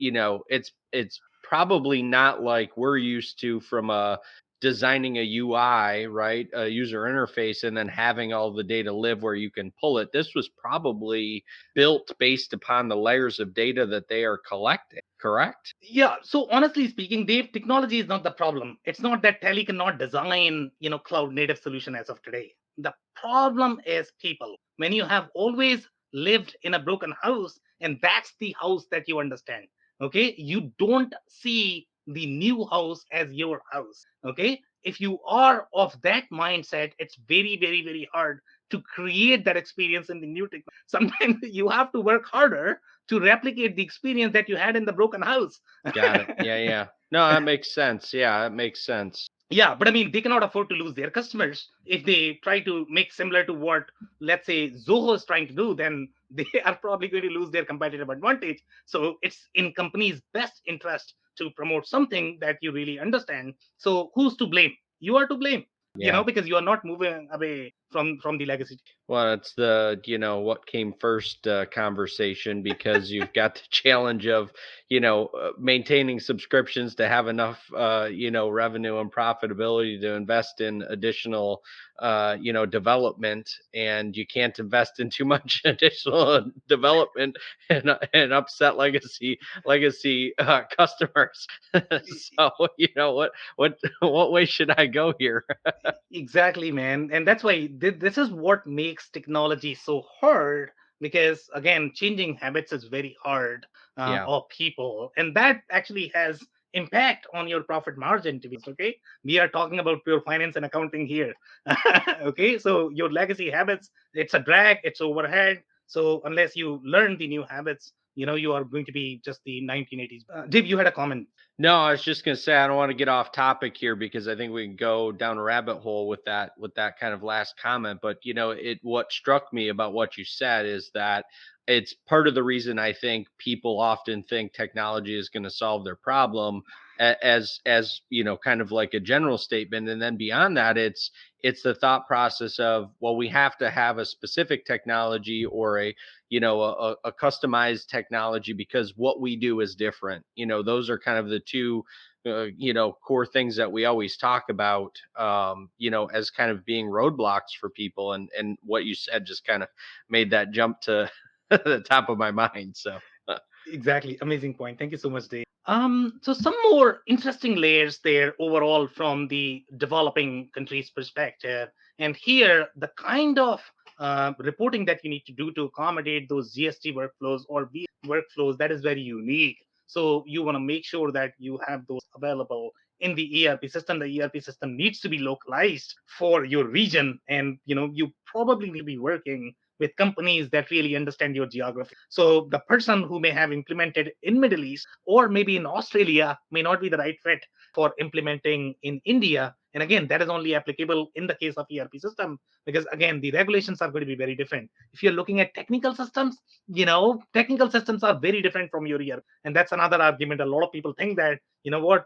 probably not like we're used to from a designing a UI, right? A user interface, and then having all the data live where you can pull it. This was probably built based upon the layers of data that they are collecting, correct? Yeah, so honestly speaking, Dave, technology is not the problem. It's not that Tele cannot design, cloud native solution as of today. The problem is people. When you have always lived in a broken house, and that's the house that you understand, okay? You don't see the new house as your house, okay? If you are of that mindset, it's very, very, very hard to create that experience in the new technology. Sometimes you have to work harder to replicate the experience that you had in the broken house. Got it. Yeah, yeah. No, that makes sense. Yeah, that makes sense. Yeah, but I mean, they cannot afford to lose their customers. If they try to make similar to what, let's say, Zoho is trying to do, then they are probably going to lose their competitive advantage. So it's in companies' best interest to promote something that you really understand. So who's to blame? You are to blame, Yeah. because you are not moving away from the legacy. Well, it's the, what came first conversation, because you've got the challenge of, maintaining subscriptions to have enough, revenue and profitability to invest in additional, development. And you can't invest in too much additional development and upset legacy customers. So, what way should I go here? Exactly, man. And that's why this is what makes technology so hard, because, again, changing habits is very hard Yeah. of people. And that actually has impact on your profit margin, to be honest, okay? We are talking about pure finance and accounting here. Okay, so your legacy habits, it's a drag, it's overhead. So unless you learn the new habits, you are going to be just the 1980s. Dave, you had a comment. No, I was just gonna say I don't want to get off topic here, because I think we can go down a rabbit hole with that kind of last comment. But what struck me about what you said is that it's part of the reason I think people often think technology is going to solve their problem, as kind of like a general statement. And then beyond that, it's the thought process of, well, we have to have a specific technology or a customized technology, because what we do is different. Those are kind of the two core things that we always talk about, as kind of being roadblocks for people. And what you said just kind of made that jump to the top of my mind. So Exactly. Amazing point. Thank you so much, Dave. So some more interesting layers there overall from the developing countries' perspective. And here, the kind of reporting that you need to do to accommodate those GST workflows or B workflows, that is very unique. So you want to make sure that you have those available in the ERP system. The ERP system needs to be localized for your region, and you probably need to be working with companies that really understand your geography. So the person who may have implemented in Middle East or maybe in Australia may not be the right fit for implementing in India. And again, that is only applicable in the case of ERP system, because again, the regulations are going to be very different. If you're looking at technical systems, technical systems are very different from your ERP. And that's another argument. A lot of people think that,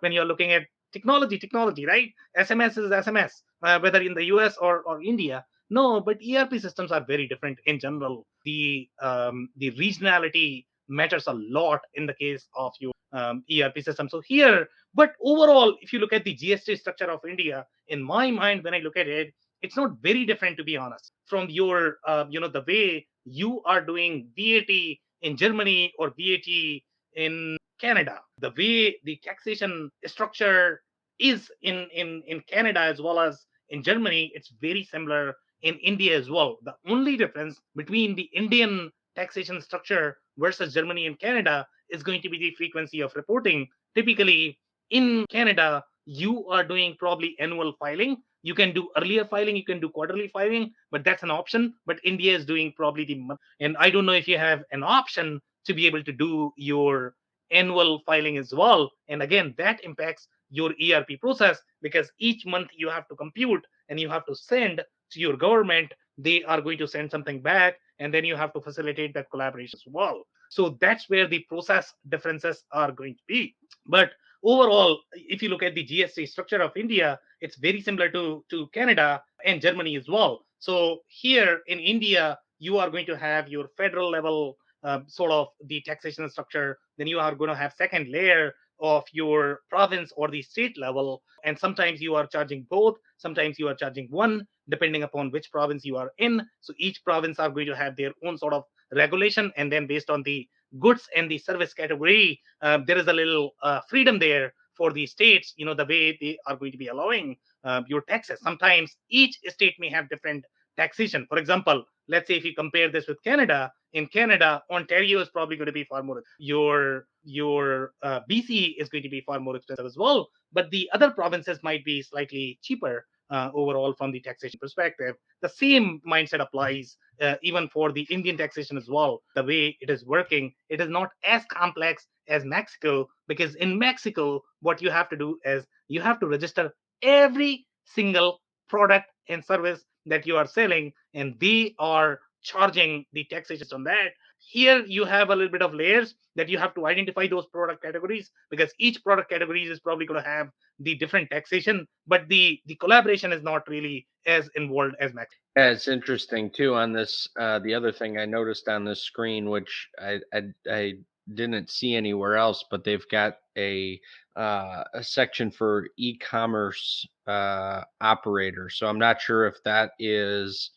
when you're looking at technology, right? SMS is SMS, whether in the US or India. No, but ERP systems are very different in general. The regionality matters a lot in the case of your ERP system. So here, but overall, if you look at the GST structure of India, in my mind, when I look at it, it's not very different, to be honest, from your, the way you are doing VAT in Germany or VAT in Canada. The way the taxation structure is in Canada as well as in Germany, it's very similar in India as well. The only difference between the Indian taxation structure versus Germany and Canada is going to be the frequency of reporting. Typically, in Canada, you are doing probably annual filing. You can do earlier filing, you can do quarterly filing, but that's an option. But India is doing probably the month. And I don't know if you have an option to be able to do your annual filing as well. And again, that impacts your ERP process, because each month you have to compute and you have to send to your government. They are going to send something back, and then you have to facilitate that collaboration as well. So that's where the process differences are going to be. But overall, if you look at the GST structure of India, it's very similar to Canada and Germany as well. So here in India, you are going to have your federal level sort of the taxation structure. Then you are going to have second layer of your province or the state level. And sometimes you are charging both, sometimes you are charging one, depending upon which province you are in. So each province are going to have their own sort of regulation. And then based on the goods and the service category, there is a little freedom there for the states, the way they are going to be allowing your taxes. Sometimes each state may have different taxation. For example, let's say if you compare this with Canada, in Canada, Ontario is probably going to be far more. Your BC is going to be far more expensive as well, but the other provinces might be slightly cheaper overall from the taxation perspective. The same mindset applies even for the Indian taxation as well. The way it is working, it is not as complex as Mexico, because in Mexico, what you have to do is you have to register every single product and service that you are selling, and they are charging the taxation on that. Here you have a little bit of layers that you have to identify those product categories, because each product category is probably going to have the different taxation, but the collaboration is not really as involved as Mexico. Yeah, it's interesting too on this. The other thing I noticed on this screen, which I didn't see anywhere else, but they've got a section for e-commerce operator. So I'm not sure if that is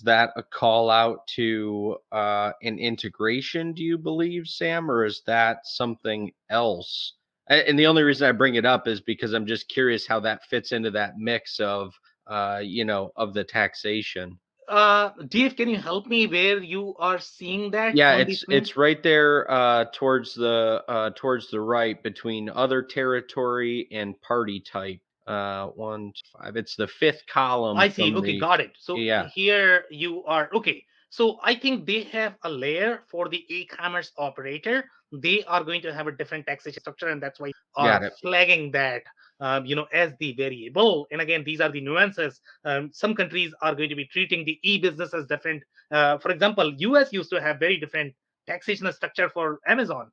that a call out to an integration, do you believe, Sam, or is that something else? And the only reason I bring it up is because I'm just curious how that fits into that mix of of the taxation. Dave, can you help me where you are seeing that Yeah, on the screen? it's right there towards the right between other territory and party type. 1 to 5. It's the fifth column I see. from Okay, the got it. So yeah. here you are. Okay. So I think they have a layer for the e-commerce operator. They are going to have a different taxation structure, and that's why are Got it. flagging that, as the variable. And again, these are the nuances. Some countries are going to be treating the e-business as different. For example, US used to have very different taxation structure for Amazon.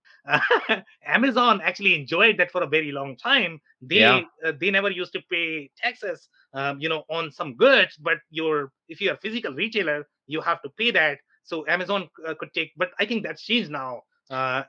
Amazon actually enjoyed that for a very long time. Yeah. They never used to pay taxes on some goods, but if you're a physical retailer, you have to pay that. So Amazon could take, but I think that's changed now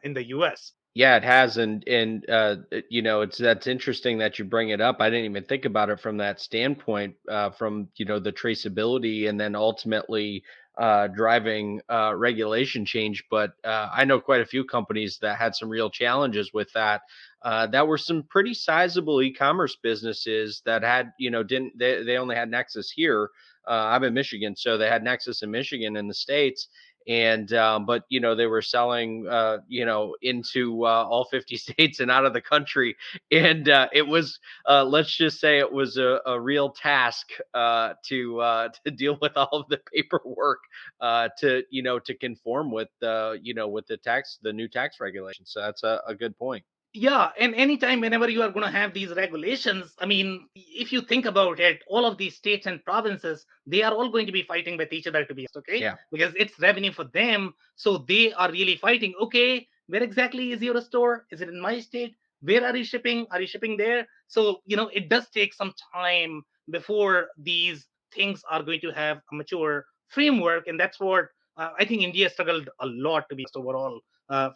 in the US. Yeah, it has, and it's that's interesting that you bring it up. I didn't even think about it from that standpoint, from the traceability, and then ultimately driving regulation change. But I know quite a few companies that had some real challenges with that. That were some pretty sizable e-commerce businesses that had didn't they only had Nexus here. I'm in Michigan, so they had Nexus in Michigan in the States, and but they were selling into all 50 states and out of the country, and it was let's just say it was a real task to deal with all of the paperwork to conform with the with the new tax regulations. So that's a good point. Yeah, and anytime whenever you are going to have these regulations, I mean, if you think about it, all of these states and provinces, they are all going to be fighting with each other, to be honest, okay? Yeah. Because it's revenue for them, so they are really fighting. Okay, where exactly is your store? Is it in my state? Where are you shipping? Are you shipping there? So it does take some time before these things are going to have a mature framework, and that's what I think India struggled a lot, to be honest, overall.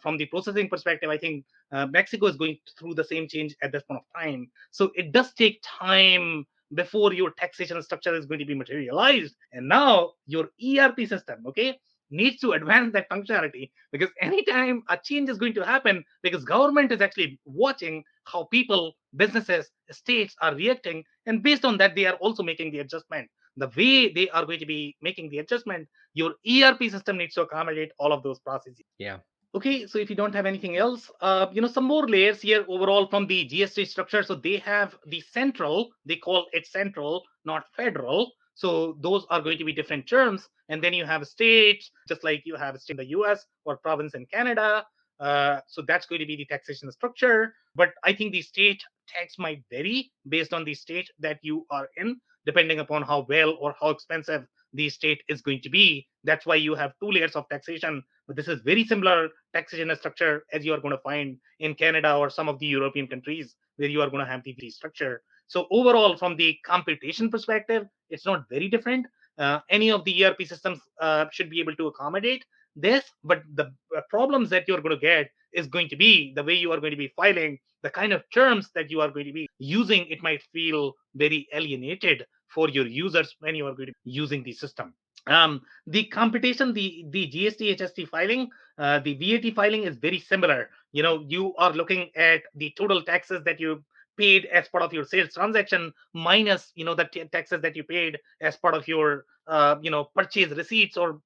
From the processing perspective, I think Mexico is going through the same change at this point of time. So it does take time before your taxation structure is going to be materialized. And now your ERP system, okay, needs to advance that functionality, because anytime a change is going to happen, because government is actually watching how people, businesses, states are reacting, and based on that, they are also making the adjustment. The way they are going to be making the adjustment, your ERP system needs to accommodate all of those processes. Yeah. Okay, so if you don't have anything else, some more layers here overall from the GST structure. So they have the central, they call it central, not federal. So those are going to be different terms. And then you have states, just like you have state in the US or province in Canada. So that's going to be the taxation structure. But I think the state tax might vary based on the state that you are in, depending upon how well or how expensive the state is going to be. That's why you have two layers of taxation, but this is very similar taxation structure as you are going to find in Canada or some of the European countries where you are going to have the structure. So overall, from the computation perspective, it's not very different. Any of the ERP systems should be able to accommodate this, but the problems that you're going to get is going to be the way you are going to be filing, the kind of terms that you are going to be using. It might feel very alienated for your users when you are going to be using the system. The computation, the GST HST filing, the VAT filing is very similar. You are looking at the total taxes that you paid as part of your sales transaction minus the taxes that you paid as part of your purchase receipts or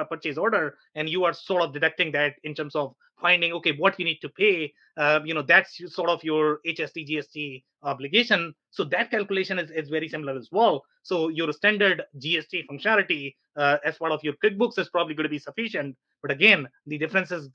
purchase order, and you are sort of deducting that in terms of finding, okay, what you need to pay. That's sort of your HST GST obligation. So that calculation is very similar as well. So your standard GST functionality as part of your QuickBooks is probably going to be sufficient. But again, the difference is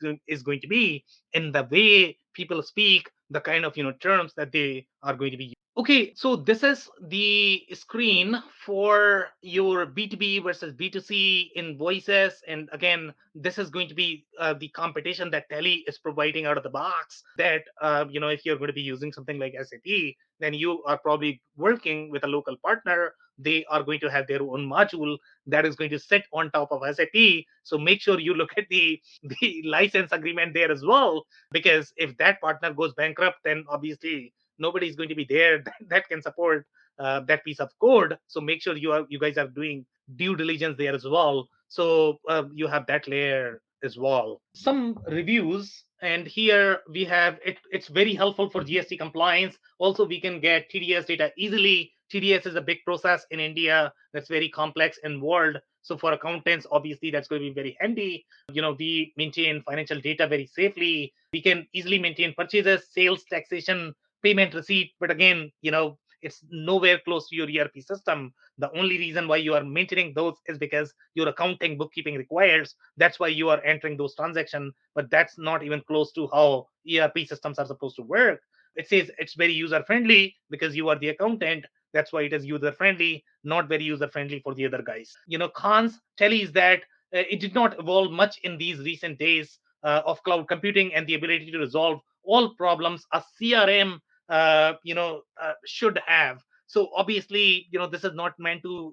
going to be in the way people speak, the kind of terms that they are going to be. Okay, so this is the screen for your B2B versus B2C invoices. And again, this is going to be the competition that Tele is providing out of the box. That, if you're going to be using something like SAP, then you are probably working with a local partner. They are going to have their own module that is going to sit on top of SAP. So make sure you look at the license agreement there as well, because if that partner goes bankrupt, then obviously nobody is going to be there that can support that piece of code. So make sure you guys are doing due diligence there as well. So you have that layer as well. Some reviews, and here we have it. It's very helpful for GST compliance. Also, we can get TDS data easily. TDS is a big process in India that's very complex and involved. So for accountants, obviously that's going to be very handy. We maintain financial data very safely. We can easily maintain purchases, sales, taxation, payment receipt. But again, it's nowhere close to your ERP system. The only reason why you are maintaining those is because your accounting bookkeeping requires. That's why you are entering those transactions, but that's not even close to how ERP systems are supposed to work. It says it's very user friendly because you are the accountant. That's why it is user friendly, not very user friendly for the other guys. Cons tell is that it did not evolve much in these recent days of cloud computing and the ability to resolve all problems a CRM should have. So obviously, this is not meant to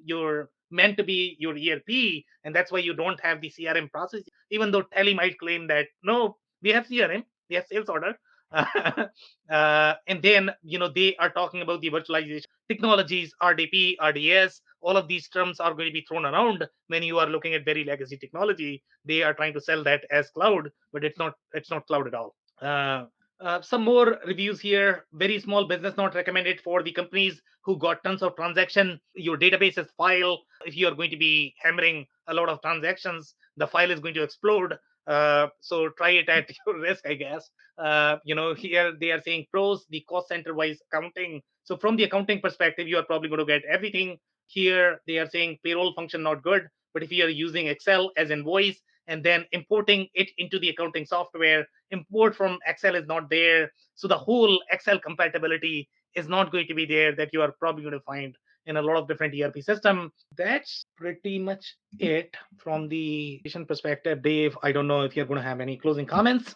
be your ERP, and that's why you don't have the CRM process. Even though Tele might claim that no, we have CRM, we have sales order, and then they are talking about the virtualization technologies, RDP, RDS. All of these terms are going to be thrown around when you are looking at very legacy technology. They are trying to sell that as cloud, but it's not. It's not cloud at all. Some more reviews here. Very small business, not recommended for the companies who got tons of transaction. Your database is file. If you are going to be hammering a lot of transactions, the file is going to explode. So try it at your risk, I guess. Here they are saying pros, the cost center wise accounting. So from the accounting perspective, you are probably going to get everything. Here they are saying payroll function not good, but if you are using Excel as invoice, and then importing it into the accounting software. Import from Excel is not there. So the whole Excel compatibility is not going to be there that you are probably going to find in a lot of different ERP system. That's pretty much it from the perspective. Dave, I don't know if you're going to have any closing comments.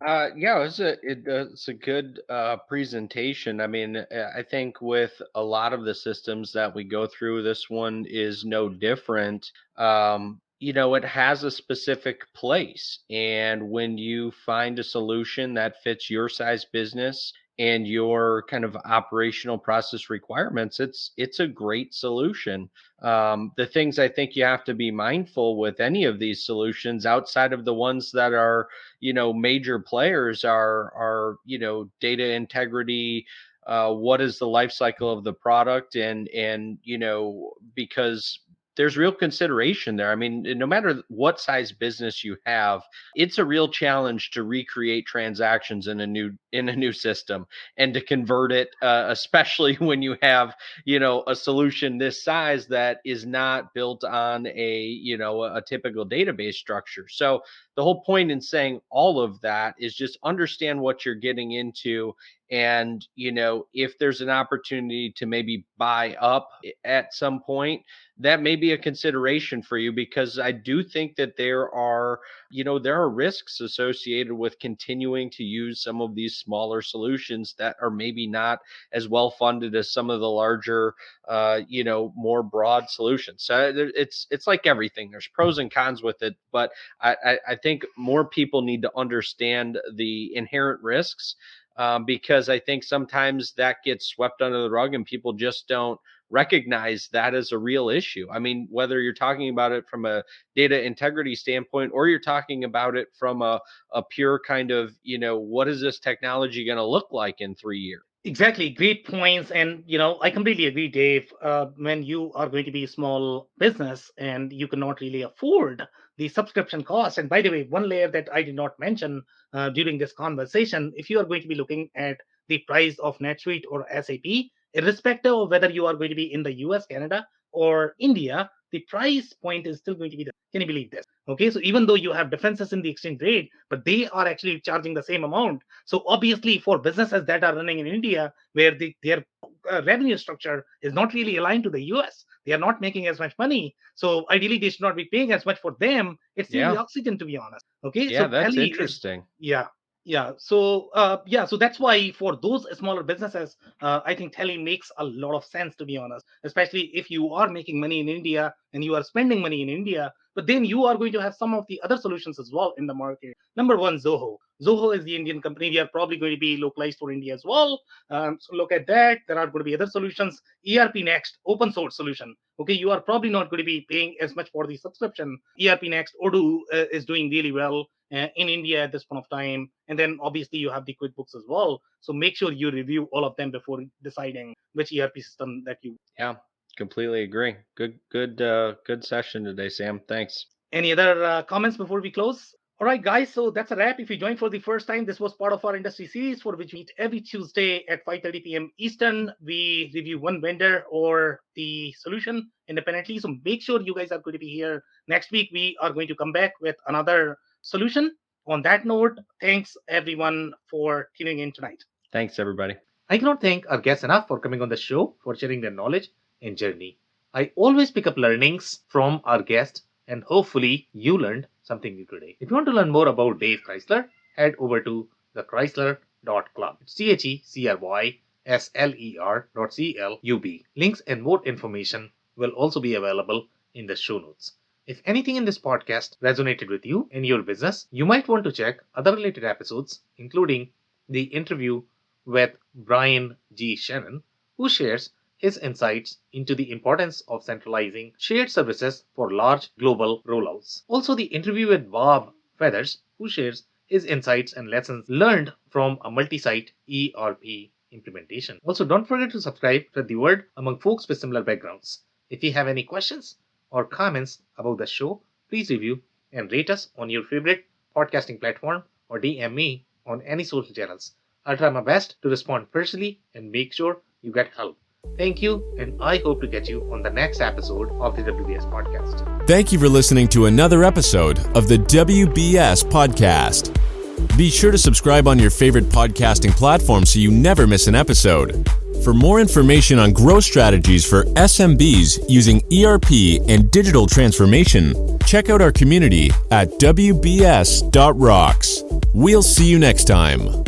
Yeah, it's a good presentation. I mean, I think with a lot of the systems that we go through, this one is no different. It has a specific place, and when you find a solution that fits your size business and your kind of operational process requirements, it's a great solution. The things I think you have to be mindful with any of these solutions outside of the ones that are major players are data integrity, what is the life cycle of the product, and because there's real consideration there. I mean, no matter what size business you have, it's a real challenge to recreate transactions in a new system and to convert it, especially when you have a solution this size that is not built on a typical database structure. So the whole point in saying all of that is just understand what you're getting into. And if there's an opportunity to maybe buy up at some point, that may be a consideration for you, because I do think that there are risks associated with continuing to use some of these smaller solutions that are maybe not as well funded as some of the larger more broad solutions. So it's like everything. There's pros and cons with it, but I think more people need to understand the inherent risks, because I think sometimes that gets swept under the rug and people just don't recognize that as a real issue. I mean, whether you're talking about it from a data integrity standpoint or you're talking about it from a pure kind of, what is this technology going to look like in 3 years? Exactly, great points. And I completely agree, Dave. When you are going to be a small business and you cannot really afford the subscription cost, and by the way, one layer that I did not mention during this conversation, if you are going to be looking at the price of NetSuite or SAP, irrespective of whether you are going to be in the US, Canada, or India, the price point is still going to be the. Can you believe this? Okay, so even though you have differences in the exchange rate, but they are actually charging the same amount. So obviously, for businesses that are running in India, where their revenue structure is not really aligned to the US, they are not making as much money. So ideally, they should not be paying as much for them. It's really Yeah. Oxygen, to be honest. Okay, Yeah, so that's Tele is, interesting. yeah. Yeah, so so that's why for those smaller businesses, I think Tele makes a lot of sense, to be honest. Especially if you are making money in India and you are spending money in India, but then you are going to have some of the other solutions as well in the market. Number one, Zoho. Zoho is the Indian company. We are probably going to be localized for India as well. So look at that. There are going to be other solutions. ERP Next, open source solution. Okay, you are probably not going to be paying as much for the subscription. ERP Next, Odoo is doing really well in India at this point of time. And then obviously you have the QuickBooks as well. So make sure you review all of them before deciding which ERP system that you. Yeah, completely agree. Good session today, Sam. Thanks. Any other comments before we close? All right, guys. So that's a wrap. If you joined for the first time, this was part of our industry series for which we meet every Tuesday at 5:30 p.m. Eastern. We review one vendor or the solution independently. So make sure you guys are going to be here next week. We are going to come back with another solution. On that note, thanks everyone for tuning in tonight. Thanks, everybody. I cannot thank our guests enough for coming on the show, for sharing their knowledge and journey. I always pick up learnings from our guests, and hopefully you learned something new today. If you want to learn more about Dave Chrysler, head over to thechrysler.club. It's CHECRYSLER.CLUB. Links and more information will also be available in the show notes. If anything in this podcast resonated with you and your business, you might want to check other related episodes, including the interview with Brian G. Shannon, who shares his insights into the importance of centralizing shared services for large global rollouts. Also, the interview with Bob Feathers, who shares his insights and lessons learned from a multi-site ERP implementation. Also, don't forget to subscribe, spread the word among folks with similar backgrounds. If you have any questions or comments about the show, please review and rate us on your favorite podcasting platform or DM me on any social channels. I'll try my best to respond personally and make sure you get help. Thank you, and I hope to get you on the next episode of the WBS podcast. Thank you for listening to another episode of the WBS podcast. Be sure to subscribe on your favorite podcasting platform so you never miss an episode. For more information on growth strategies for SMBs using ERP and digital transformation, check out our community at WBS.rocks. We'll see you next time.